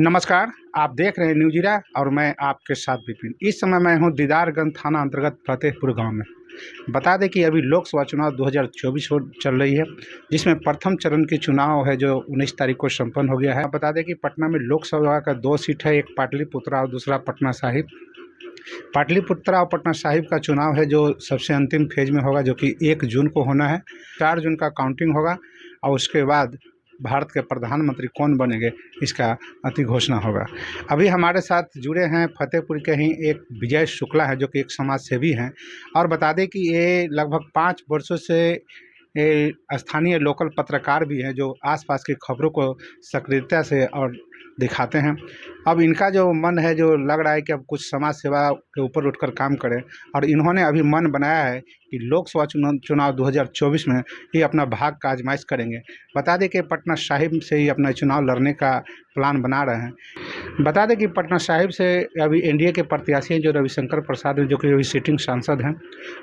नमस्कार, आप देख रहे हैं न्यूज़ीरा और मैं आपके साथ विपिन। इस समय मैं हूं दीदारगंज थाना अंतर्गत फतेहपुर गांव में। बता दें कि अभी लोकसभा चुनाव 2024 चल रही है, जिसमें प्रथम चरण की चुनाव है जो 19 तारीख को संपन्न हो गया है। बता दें कि पटना में लोकसभा का 2 सीट है, एक पाटलिपुत्र और दूसरा पटना साहिब। पाटलिपुत्र और पटना साहिब का चुनाव है जो सबसे अंतिम फेज में होगा, जो कि 1 जून को होना है। 4 जून का काउंटिंग होगा और उसके बाद भारत के प्रधानमंत्री कौन बनेंगे इसका अंतिम घोषणा होगा। अभी हमारे साथ जुड़े हैं फतेहपुर के ही एक विजय शुक्ला है, जो कि एक समाज सेवी हैं। और बता दें कि ये लगभग 5 वर्षों से स्थानीय लोकल पत्रकार भी हैं, जो आसपास की खबरों को सक्रियता से और दिखाते हैं। अब इनका जो मन है, जो लग रहा है कि अब कुछ समाज सेवा के ऊपर उठकर काम करें, और इन्होंने अभी मन बनाया है कि लोकसभा चुनाव 2024 में ये अपना भाग का आजमाइश करेंगे। बता दें कि पटना साहिब से ही अपना चुनाव लड़ने का प्लान बना रहे हैं। बता दें कि पटना साहिब से अभी एनडीए के प्रत्याशी हैं जो रविशंकर प्रसाद हैं, जो कि अभी सिटिंग सांसद हैं,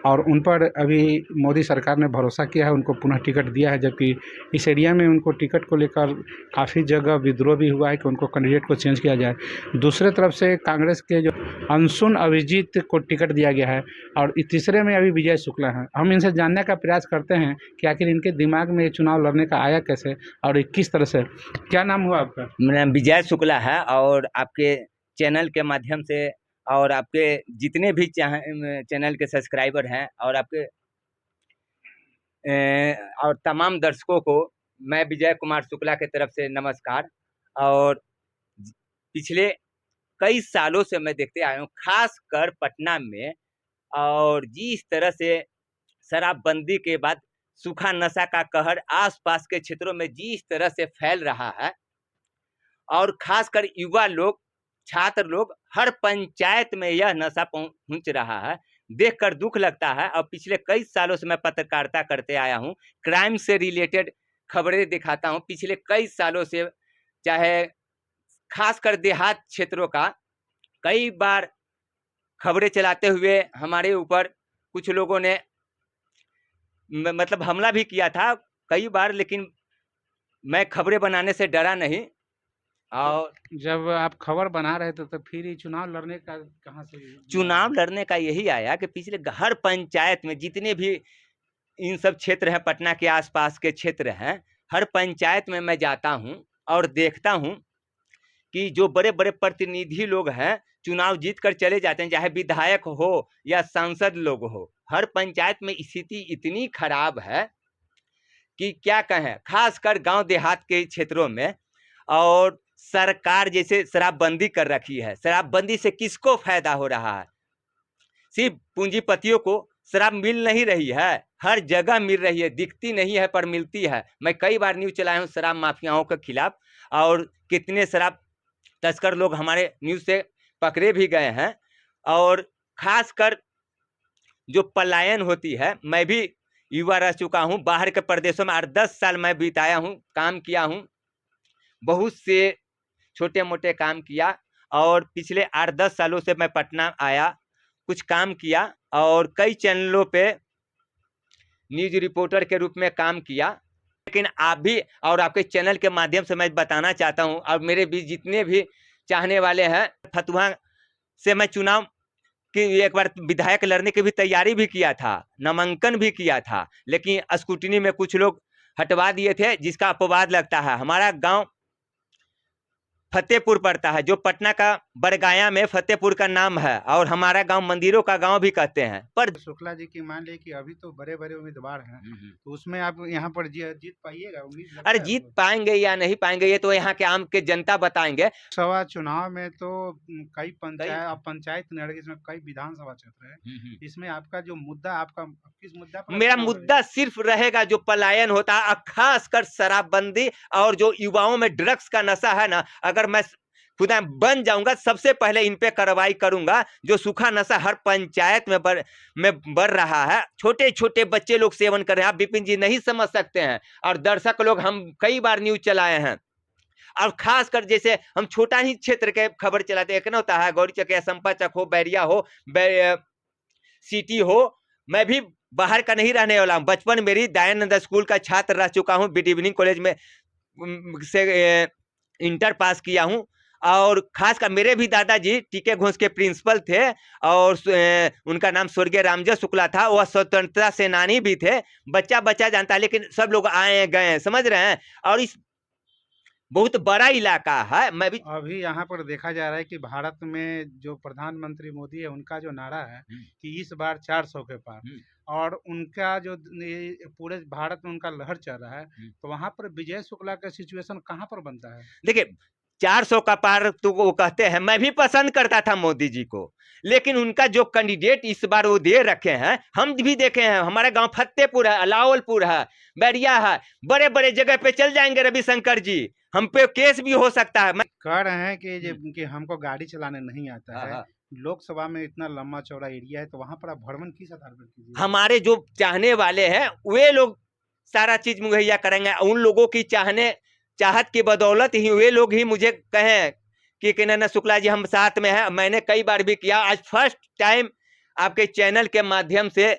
और उन पर अभी मोदी सरकार ने भरोसा किया है, उनको पुनः टिकट दिया है। जबकि इस एरिया में उनको टिकट को लेकर काफ़ी जगह विद्रोह भी हुआ है कि उनको कैंडिडेट को चेंज किया जाए। दूसरे तरफ से कांग्रेस के जो अनसुन अभिजीत को टिकट दिया गया है, और तीसरे में अभी विजय शुक्ला हैं। हम इनसे जानने का प्रयास करते हैं कि आखिर इनके दिमाग में ये चुनाव लड़ने का आया कैसे और किस तरह से। क्या नाम हुआ आपका? मेरा नाम विजय शुक्ला है और आपके चैनल के माध्यम से और आपके जितने भी चैनल के सब्सक्राइबर हैं और आपके और तमाम दर्शकों को मैं विजय कुमार शुक्ला की तरफ से नमस्कार। और पिछले कई सालों से मैं देखते आया हूँ, खास कर पटना में, और जिस तरह से शराबबंदी के बाद सूखा नशा का कहर आसपास के क्षेत्रों में जिस तरह से फैल रहा है, और खासकर युवा लोग, छात्र लोग, हर पंचायत में यह नशा पहुंच रहा है, देखकर दुख लगता है। और पिछले कई सालों से मैं पत्रकारिता करते आया हूं, क्राइम से रिलेटेड खबरें दिखाता हूं पिछले कई सालों से, चाहे खासकर देहात क्षेत्रों का। कई बार खबरें चलाते हुए हमारे ऊपर कुछ लोगों ने मतलब हमला भी किया था कई बार, लेकिन मैं खबरें बनाने से डरा नहीं। और जब आप खबर बना रहे थे तो फिर ये चुनाव लड़ने का कहाँ से? चुनाव लड़ने का यही आया कि पिछले हर पंचायत में जितने भी इन सब क्षेत्र हैं, पटना के आसपास के क्षेत्र हैं, हर पंचायत में मैं जाता हूं और देखता हूं कि जो बड़े बड़े प्रतिनिधि लोग हैं चुनाव जीत कर चले जाते हैं, चाहे विधायक हो या सांसद लोग हो, हर पंचायत में स्थिति इतनी खराब है कि क्या कहें। खासकर गांव देहात के क्षेत्रों में, और सरकार जैसे शराबबंदी कर रखी है। शराबबंदी से किसको फायदा हो रहा है? सिर्फ पूंजीपतियों को शराब मिल नहीं रही है, हर जगह मिल रही है, दिखती नहीं है पर मिलती है। मैं कई बार न्यूज चलाया हूँ शराब माफियाओं के खिलाफ, और कितने शराब तस्कर लोग हमारे न्यूज से पकड़े भी गए हैं। और खासकर जो पलायन होती है, मैं भी युवा रह चुका हूँ, बाहर के प्रदेशों में 8-10 साल मैं बिताया हूँ, काम किया हूँ, बहुत से छोटे मोटे काम किया। और पिछले 8-10 सालों से मैं पटना आया, कुछ काम किया, और कई चैनलों पे न्यूज रिपोर्टर के रूप में काम किया। लेकिन आप भी और आपके चैनल के माध्यम से मैं बताना चाहता हूं, और मेरे बीच जितने भी चाहने वाले हैं, फतुहा से मैं चुनाव की एक बार विधायक लड़ने की भी तैयारी भी किया था, नामांकन भी किया था, लेकिन स्क्रूटिनी में कुछ लोग हटवा दिए थे, जिसका अपवाद लगता है। हमारा गांव फतेहपुर पड़ता है, जो पटना का बड़गाया में फतेहपुर का नाम है, और हमारा गांव मंदिरों का गांव भी कहते हैं। पर शुक्ला जी की मान ले कि अभी तो बड़े बड़े उम्मीदवार हैं, तो उसमें आप यहाँ पर जीत पाइएगा? उम्मीद अरे जीत पाएंगे या नहीं पाएंगे ये तो यहाँ के आम के जनता बताएंगे। सभा चुनाव में तो कई पंचायत जिसमें कई विधानसभा क्षेत्र है, इसमें आपका जो मुद्दा, आपका किस मुद्दा पर? मेरा मुद्दा सिर्फ रहेगा जो पलायन होता है, खासकर शराबबंदी और जो युवाओं में ड्रग्स का नशा है ना। अगर मैं खुदा बन जाऊंगा, सबसे पहले इन पे कार्रवाई करूंगा। जो सूखा नशा हर पंचायत में बढ़ रहा है, छोटे छोटे बच्चे लोग सेवन कर रहे हैं, आप विपिन जी नहीं समझ सकते हैं। और दर्शक लोग, हम कई बार न्यूज चलाए हैं, और खासकर जैसे हम छोटा ही क्षेत्र के खबर चलाते हैं, ना होता है गौरीचक या संपाचक हो, बैरिया हो, सिटी हो। मैं भी बाहर का नहीं रहने वाला हूँ, बचपन मेरी दयानंद स्कूल का छात्र रह चुका हूँ, बिड इवनिंग कॉलेज में से इंटर पास किया हूँ, और खासकर मेरे भी दादाजी टीके घोष के प्रिंसिपल थे और उनका नाम स्वर्गीय रामजो शुक्ला था, वह स्वतंत्रता सेनानी भी थे। बच्चा बच्चा जानता है, लेकिन सब लोग आए गए, समझ रहे हैं। और इस बहुत बड़ा इलाका है। मैं भी अभी यहाँ पर देखा जा रहा है कि भारत में जो प्रधानमंत्री मोदी है, उनका जो नारा है कि इस बार 400 के पार, और उनका जो पूरे भारत में उनका लहर चल रहा है, तो वहाँ पर विजय शुक्ला का सिचुएशन कहाँ पर बनता है? देखिए 400 का पार तो वो कहते हैं, मैं भी पसंद करता था मोदी जी को, लेकिन उनका जो कैंडिडेट इस बार वो दे रखे हैं, हम भी देखे हैं। हमारे गांव फतेहपुर है, अलावलपुर है, बैरिया है, बड़े बड़े जगह पे चल जाएंगे रविशंकर जी, हम पे केस भी हो सकता है। कह रहे हैं कि हमको गाड़ी चलाने नहीं आता है। हाँ। लोकसभा में इतना लंबा चौड़ा एरिया है, तो वहाँ पर आप भ्रमण किस आधार पर कीजिए? हमारे जो चाहने वाले हैं वे लोग सारा चीज मुहैया करेंगे। उन लोगों की चाहत की बदौलत ही वे लोग ही मुझे कहें कि नैना शुक्ला जी हम साथ में हैं। मैंने कई बार भी किया, आज फर्स्ट टाइम आपके चैनल के माध्यम से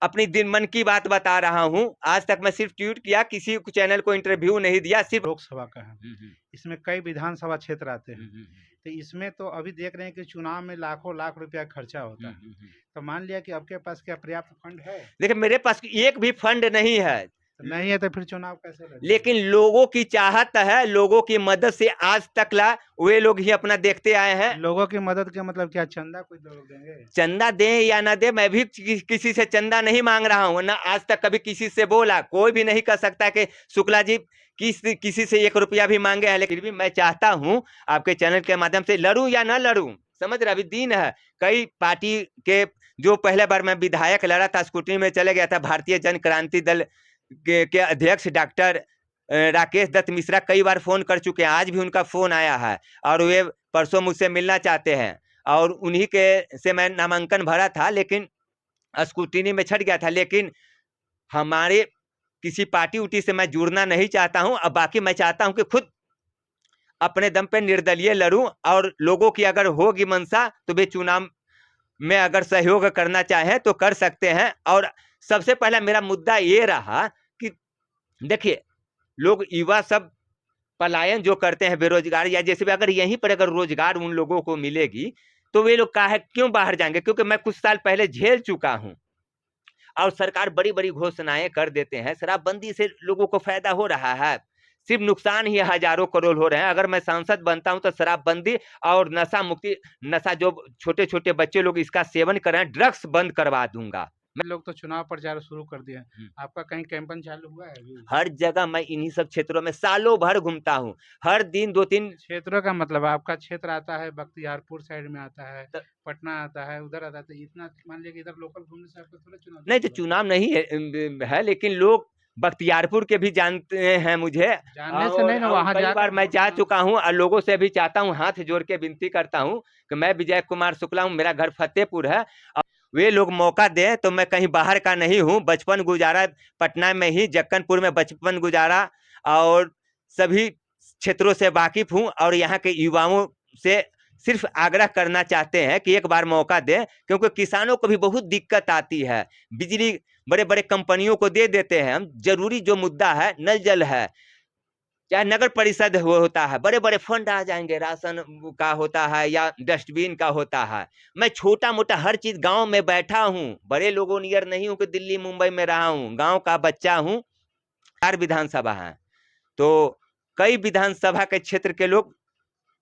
अपनी दिन मन की बात बता रहा हूं। आज तक मैं सिर्फ ट्वीट किया, किसी चैनल को इंटरव्यू नहीं दिया, सिर्फ लोकसभा का है। इसमें कई विधानसभा क्षेत्र आते हैं, तो इसमें तो अभी देख रहे हैं कि चुनाव में लाखों लाख रुपया खर्चा होता है। तो मान लिया कि आपके पास क्या पर्याप्त फंड है? देखिए मेरे पास एक भी फंड नहीं है। नहीं है तो फिर चुनाव कैसे लड़ेंगे? लेकिन लोगों की चाहत है, लोगों की मदद से आज तक ला वे लोग ही अपना देखते आए हैं। लोगों की मदद का मतलब क्या, चंदा कोई लोग देंगे? चंदा दे या ना दे, मैं भी किसी से चंदा नहीं मांग रहा हूं, ना आज तक कभी किसी से बोला। कोई भी नहीं कह सकता कि शुक्ला जी किसी से 1 रुपया भी मांगे हैं। लेकिन भी मैं चाहता हूं आपके चैनल के माध्यम से, लड़ूं या ना लड़ूं, समझ रहे, अभी दिन है। कई पार्टी के जो पहले बार मैं विधायक लड़ा था, स्कूटी में चले गया था, भारतीय जन क्रांति दल के अध्यक्ष डॉक्टर राकेश दत्त मिश्रा कई बार फोन कर चुके हैं। आज भी उनका फोन आया है और वे परसों मुझसे मिलना चाहते हैं, और उन्हीं के से मैं नामांकन भरा था, लेकिन स्क्रूटिनी में छट गया था। लेकिन हमारे किसी पार्टी उटी से मैं जुड़ना नहीं चाहता हूं। अब बाकी मैं चाहता हूं कि खुद अपने दम पे निर्दलीय लड़ूं, और लोगों की अगर होगी मंशा तो वे चुनाव में अगर सहयोग करना चाहें तो कर सकते हैं। और सबसे पहला मेरा मुद्दा ये रहा कि देखिए लोग युवा सब पलायन जो करते हैं, बेरोजगार, या जैसे भी अगर यहीं पर अगर रोजगार उन लोगों को मिलेगी तो वे लोग काहे क्यों बाहर जाएंगे? क्योंकि मैं कुछ साल पहले झेल चुका हूं, और सरकार बड़ी बड़ी घोषणाएं कर देते हैं। शराबबंदी से लोगों को फायदा हो रहा है, सिर्फ नुकसान ही हजारों करोड़ हो रहे हैं। अगर मैं सांसद बनता हूं तो शराबबंदी और नशा मुक्ति, नशा जो छोटे छोटे बच्चे लोग इसका सेवन कर रहे हैं, ड्रग्स बंद करवा दूंगा। लोग तो चुनाव प्रचार शुरू कर दिए हैं, आपका कहीं कैंपेन चालू हुआ है अभी? हर जगह मैं इन्हीं सब क्षेत्रों में सालों भर घूमता हूँ, हर दिन 2-3 क्षेत्रों का मतलब आपका क्षेत्र आता है, बख्तियारपुर साइड में आता है, पटना आता है, उधर आता है, तो इतना मान लिया कि इधर लोकल घूमने से आपको थोड़ा चुनाव नहीं तो चुनाव नहीं है, लेकिन लोग बख्तियारपुर के भी जानते हैं मुझे। जानने से नहीं ना, वहाँ कई बार मैं जा चुका हूँ, और लोगों से भी चाहता हूँ, हाथ जोड़ के विनती करता हूँ कि मैं विजय कुमार शुक्ला हूँ, मेरा घर फतेहपुर है। वे लोग मौका दें तो मैं कहीं बाहर का नहीं हूँ, बचपन गुजारा पटना में ही, जक्कनपुर में बचपन गुजारा, और सभी क्षेत्रों से वाकिफ हूँ। और यहाँ के युवाओं से सिर्फ आग्रह करना चाहते हैं कि एक बार मौका दें, क्योंकि किसानों को भी बहुत दिक्कत आती है। बिजली बड़े बड़े कंपनियों को दे देते हैं हम, जरूरी जो मुद्दा है नल जल है, चाहे नगर परिषद होता है, बड़े बड़े फंड आ जाएंगे, राशन का होता है या डस्टबिन का होता है। मैं छोटा मोटा हर चीज गांव में बैठा हूँ, बड़े लोगों नियर नहीं हूँ कि दिल्ली मुंबई में रहा हूँ, गांव का बच्चा हूँ। 4 विधानसभा है, तो कई विधानसभा के क्षेत्र के लोग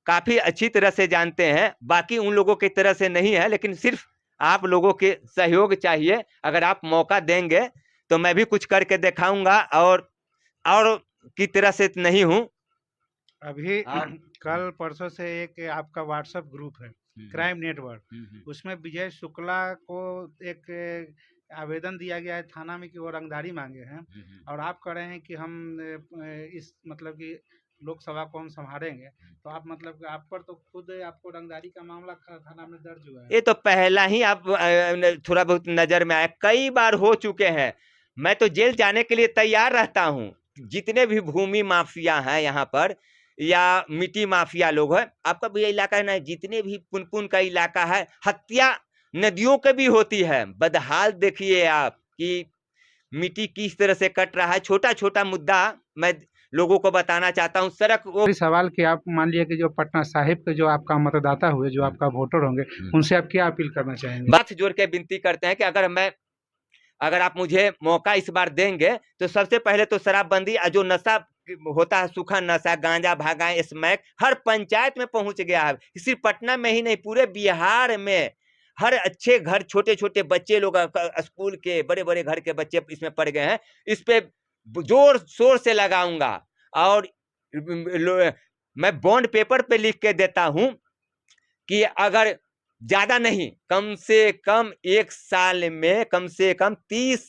काफी अच्छी तरह से जानते हैं, बाकी उन लोगों की तरह से नहीं है। लेकिन सिर्फ आप लोगों के सहयोग चाहिए। अगर आप मौका देंगे तो मैं भी कुछ करके दिखाऊंगा, और की तरह से नहीं हूँ। अभी कल परसों से एक आपका व्हाट्सएप ग्रुप है, क्राइम नेटवर्क, उसमें विजय शुक्ला को एक आवेदन दिया गया है थाना में कि वो रंगदारी मांगे हैं, और आप कह रहे हैं कि हम इस मतलब कि लोकसभा को हम संभालेंगे, तो आप मतलब आप पर तो खुद आपको रंगदारी का मामला थाना में दर्ज हुआ है। ये तो पहला ही आप थोड़ा बहुत नजर में आया, कई बार हो चुके हैं। मैं तो जेल जाने के लिए तैयार रहता हूँ। जितने भी भूमि माफिया हैं यहाँ पर, या मिट्टी माफिया लोग हैं, आपका भी इलाका है ना, जितने भी पुनपुन का इलाका है, हत्या नदियों के भी होती है। बदहाल देखिए आप कि मिट्टी किस तरह से कट रहा है। छोटा छोटा मुद्दा मैं लोगों को बताना चाहता हूँ सड़क वो वही सवाल कि आप मान लीजिए कि जो पटना साहिब के जो आपका मतदाता हुए, जो आपका वोटर होंगे, उनसे आप क्या अपील करना चाहेंगे? बात जोड़ के विनती करते हैं कि अगर आप मुझे मौका इस बार देंगे तो सबसे पहले तो शराबबंदी जो नशा होता है, सूखा नशा, गांजा, भांगा, स्मैक हर पंचायत में पहुंच गया है। सिर्फ पटना में ही नहीं, पूरे बिहार में हर अच्छे घर, छोटे छोटे बच्चे लोग स्कूल के, बड़े बड़े घर के बच्चे इसमें पड़ गए हैं। इस पे जोर शोर से लगाऊंगा और मैं बॉन्ड पेपर पे लिख के देता हूं कि अगर ज्यादा नहीं, कम से कम 1 साल में कम से कम 30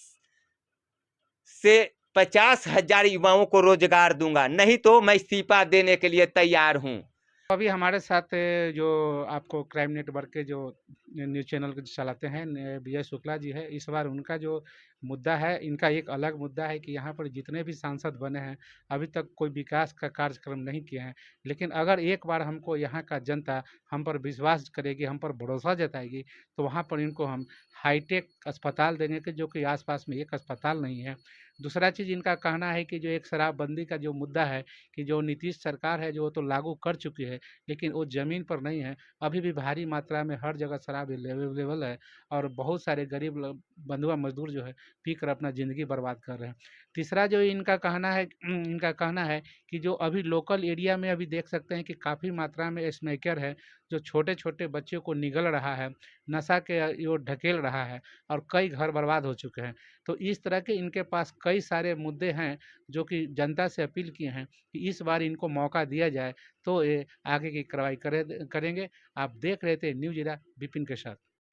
से 50,000 युवाओं को रोजगार दूंगा, नहीं तो मैं इस्तीफा देने के लिए तैयार हूं। अभी हमारे साथ जो आपको क्राइम नेटवर्क के जो न्यूज़ चैनल चलाते हैं विजय शुक्ला जी है। इस बार उनका जो मुद्दा है, इनका एक अलग मुद्दा है कि यहाँ पर जितने भी सांसद बने हैं अभी तक कोई विकास का कार्यक्रम नहीं किए हैं। लेकिन अगर एक बार हमको यहाँ का जनता हम पर विश्वास करेगी, हम पर भरोसा जताएगी, तो वहाँ पर इनको हम हाईटेक अस्पताल देंगे कि जो कि आसपास में एक अस्पताल नहीं है। दूसरा चीज़ इनका कहना है कि जो एक शराबबंदी का जो मुद्दा है कि जो नीतीश सरकार है जो तो लागू कर चुकी है, लेकिन वो ज़मीन पर नहीं है। अभी भी भारी मात्रा में हर जगह शराब अवेलेबल है और बहुत सारे गरीब लोग, बंधुआ मजदूर जो है पी कर अपना ज़िंदगी बर्बाद कर रहे हैं। तीसरा जो इनका कहना है कि जो अभी लोकल एरिया में अभी देख सकते हैं कि काफ़ी मात्रा में स्मोकर है, जो छोटे-छोटे बच्चों को निगल रहा है, नशा के ओर ढकेल रहा है और कई घर बर्बाद हो चुके हैं। तो इस तरह के इनके पास कई सारे मुद्दे हैं जो कि जनता से अपील किए हैं कि इस बार इनको मौका दिया जाए तो ये आगे की कार्रवाई करेंगे। आप देख रहे थे न्यूज़ इरा विपिन के साथ।